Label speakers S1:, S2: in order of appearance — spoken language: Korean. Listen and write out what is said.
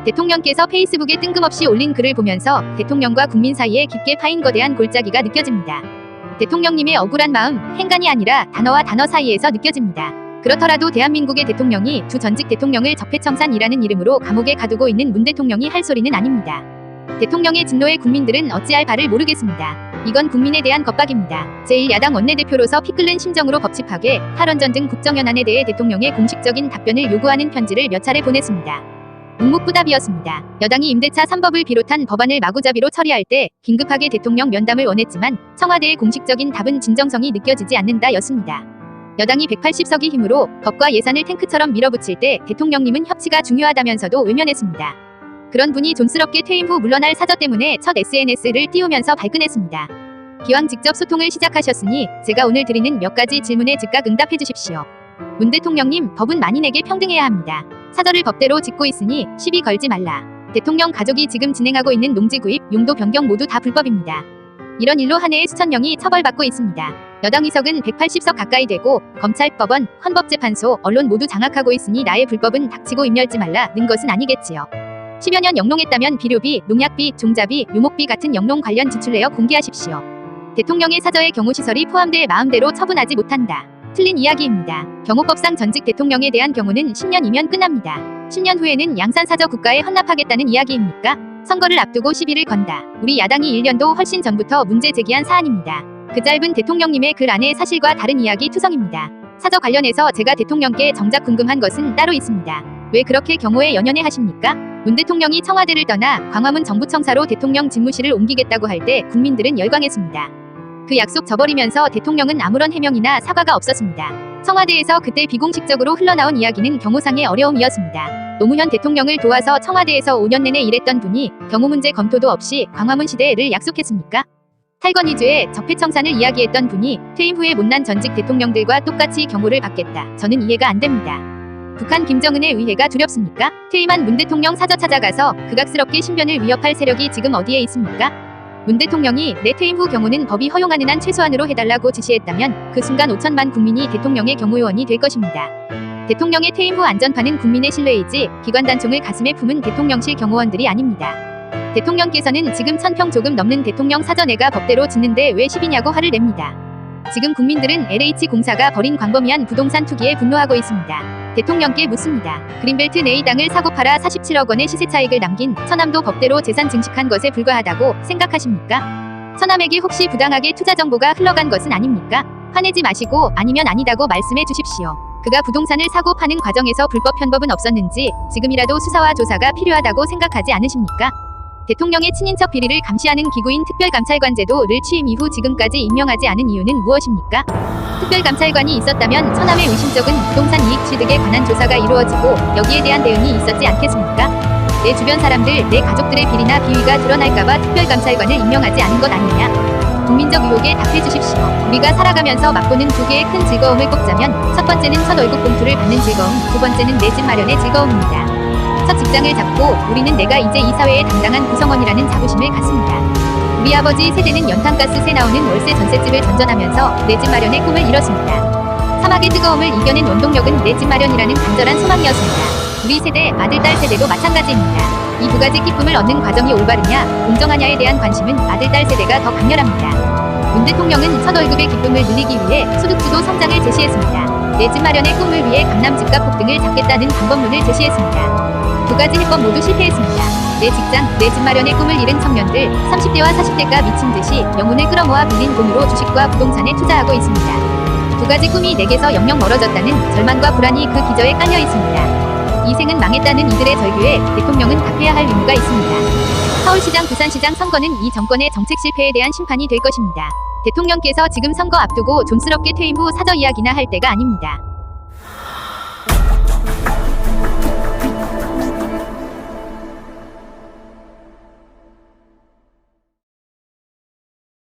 S1: 대통령께서 페이스북에 뜬금없이 올린 글을 보면서 대통령과 국민 사이에 깊게 파인 거대한 골짜기가 느껴집니다. 대통령님의 억울한 마음, 행간이 아니라 단어와 단어 사이에서 느껴집니다. 그렇더라도 대한민국의 대통령이 두 전직 대통령을 적폐청산이라는 이름으로 감옥에 가두고 있는 문 대통령이 할 소리는 아닙니다. 대통령의 진노에 국민들은 어찌할 바를 모르겠습니다. 이건 국민에 대한 겁박입니다. 제1야당 원내대표로서 피 끓는 심정으로 법치 파괴, 탈원전 등 국정현안에 대해 대통령의 공식적인 답변을 요구하는 편지를 몇 차례 보냈습니다. 묵묵부답이었습니다. 여당이 임대차 3법을 비롯한 법안을 마구잡이로 처리할 때 긴급하게 대통령 면담을 원했지만 청와대의 공식적인 답은 진정성이 느껴지지 않는다 였습니다. 여당이 180석의 힘으로 법과 예산을 탱크처럼 밀어붙일 때 대통령님은 협치가 중요하다면서도 외면했습니다. 그런 분이 존스럽게 퇴임 후 물러날 사저 때문에 첫 SNS를 띄우면서 발끈했습니다. 기왕 직접 소통을 시작하셨으니 제가 오늘 드리는 몇 가지 질문에 즉각 응답해 주십시오. 문 대통령님, 법은 만인에게 평등해야 합니다. 사저를 법대로 짓고 있으니 시비 걸지 말라. 대통령 가족이 지금 진행하고 있는 농지 구입, 용도 변경 모두 다 불법입니다. 이런 일로 한 해에 수천 명이 처벌받고 있습니다. 여당 의석은 180석 가까이 되고 검찰, 법원, 헌법재판소, 언론 모두 장악하고 있으니 나의 불법은 닥치고 입 열지 말라는 것은 아니겠지요. 10여 년 영농했다면 비료비, 농약비, 종자비, 묘목비 같은 영농 관련 지출 내역 공개하십시오. 대통령의 사저의 경우 시설이 포함돼 마음대로 처분하지 못한다. 틀린 이야기입니다. 경호법상 전직 대통령에 대한 경우는 10년이면 끝납니다. 10년 후에는 양산사저 국가에 헌납하겠다는 이야기입니까? 선거를 앞두고 시비를 건다. 우리 야당이 1년도 훨씬 전부터 문제 제기한 사안입니다. 그 짧은 대통령님의 글 안에 사실과 다른 이야기 투성입니다. 사저 관련해서 제가 대통령께 정작 궁금한 것은 따로 있습니다. 왜 그렇게 경호에 연연해 하십니까? 문 대통령이 청와대를 떠나 광화문 정부청사로 대통령 집무실을 옮기겠다고 할 때 국민들은 열광했습니다. 그 약속 저버리면서 대통령은 아무런 해명이나 사과가 없었습니다. 청와대에서 그때 비공식적으로 흘러나온 이야기는 경호상의 어려움이었습니다. 노무현 대통령을 도와서 청와대에서 5년 내내 일했던 분이 경호 문제 검토도 없이 광화문 시대를 약속했습니까? 탈건 이주에 적폐청산을 이야기했던 분이 퇴임 후에 못난 전직 대통령들과 똑같이 경호를 받겠다. 저는 이해가 안 됩니다. 북한 김정은의 위해가 두렵습니까? 퇴임한 문 대통령 사저 찾아가서 극악스럽게 신변을 위협할 세력이 지금 어디에 있습니까? 문 대통령이 내 퇴임 후 경호는 법이 허용하는 한 최소한으로 해달라고 지시했다면 그 순간 5천만 국민이 대통령의 경호요원이 될 것입니다. 대통령의 퇴임 후 안전판은 국민의 신뢰이지 기관단총을 가슴에 품은 대통령실 경호원들이 아닙니다. 대통령께서는 지금 1000평 조금 넘는 대통령 사저내가 법대로 짓는데 왜 시비냐고 화를 냅니다. 지금 국민들은 LH공사가 벌인 광범위한 부동산 투기에 분노하고 있습니다. 대통령께 묻습니다. 그린벨트 내 이 땅을 사고 팔아 47억 원의 시세 차익을 남긴 천암도 법대로 재산 증식한 것에 불과하다고 생각하십니까? 천암에게 혹시 부당하게 투자 정보가 흘러간 것은 아닙니까? 화내지 마시고 아니면 아니다고 말씀해 주십시오. 그가 부동산을 사고 파는 과정에서 불법 편법은 없었는지 지금이라도 수사와 조사가 필요하다고 생각하지 않으십니까? 대통령의 친인척 비리를 감시하는 기구인 특별감찰관제도를 취임 이후 지금까지 임명하지 않은 이유는 무엇입니까? 특별감찰관이 있었다면 천암의 의심적인 부동산 이익 취득에 관한 조사가 이루어지고 여기에 대한 대응이 있었지 않겠습니까? 내 주변 사람들, 내 가족들의 비리나 비위가 드러날까봐 특별감찰관을 임명하지 않은 것 아니냐? 국민적 의혹에 답해 주십시오. 우리가 살아가면서 맛보는 두 개의 큰 즐거움을 꼽자면 첫 번째는 첫 월급 봉투를 받는 즐거움, 두 번째는 내 집 마련의 즐거움입니다. 첫 직장을 잡고 우리는 내가 이제 이 사회의 당당한 구성원이라는 자부심을 갖습니다. 우리 아버지 세대는 연탄가스세 나오는 월세 전셋집을 전전하면서 내 집 마련의 꿈을 이뤘습니다. 사막의 뜨거움을 이겨낸 원동력은 내 집 마련이라는 간절한 소망이었습니다. 우리 세대, 아들, 딸 세대도 마찬가지입니다. 이 두 가지 기쁨을 얻는 과정이 올바르냐, 공정하냐에 대한 관심은 아들, 딸 세대가 더 강렬합니다. 문 대통령은 첫 월급의 기쁨을 누리기 위해 소득주도 성장을 제시했습니다. 내 집 마련의 꿈을 위해 강남 집값 폭등을 잡겠다는 방법론을 제시했습니다. 두 가지 해법 모두 실패했습니다. 내 직장, 내 집 마련의 꿈을 잃은 청년들 30대와 40대가 미친 듯이 영혼을 끌어모아 빌린 돈으로 주식과 부동산에 투자하고 있습니다. 두 가지 꿈이 내게서 영영 멀어졌다는 절망과 불안이 그 기저에 깔려 있습니다. 이 생은 망했다는 이들의 절규에 대통령은 답해야 할 의무가 있습니다. 서울시장, 부산시장 선거는 이 정권의 정책 실패에 대한 심판이 될 것입니다. 대통령께서 지금 선거 앞두고 존스럽게 퇴임 후 사저 이야기나 할 때가 아닙니다.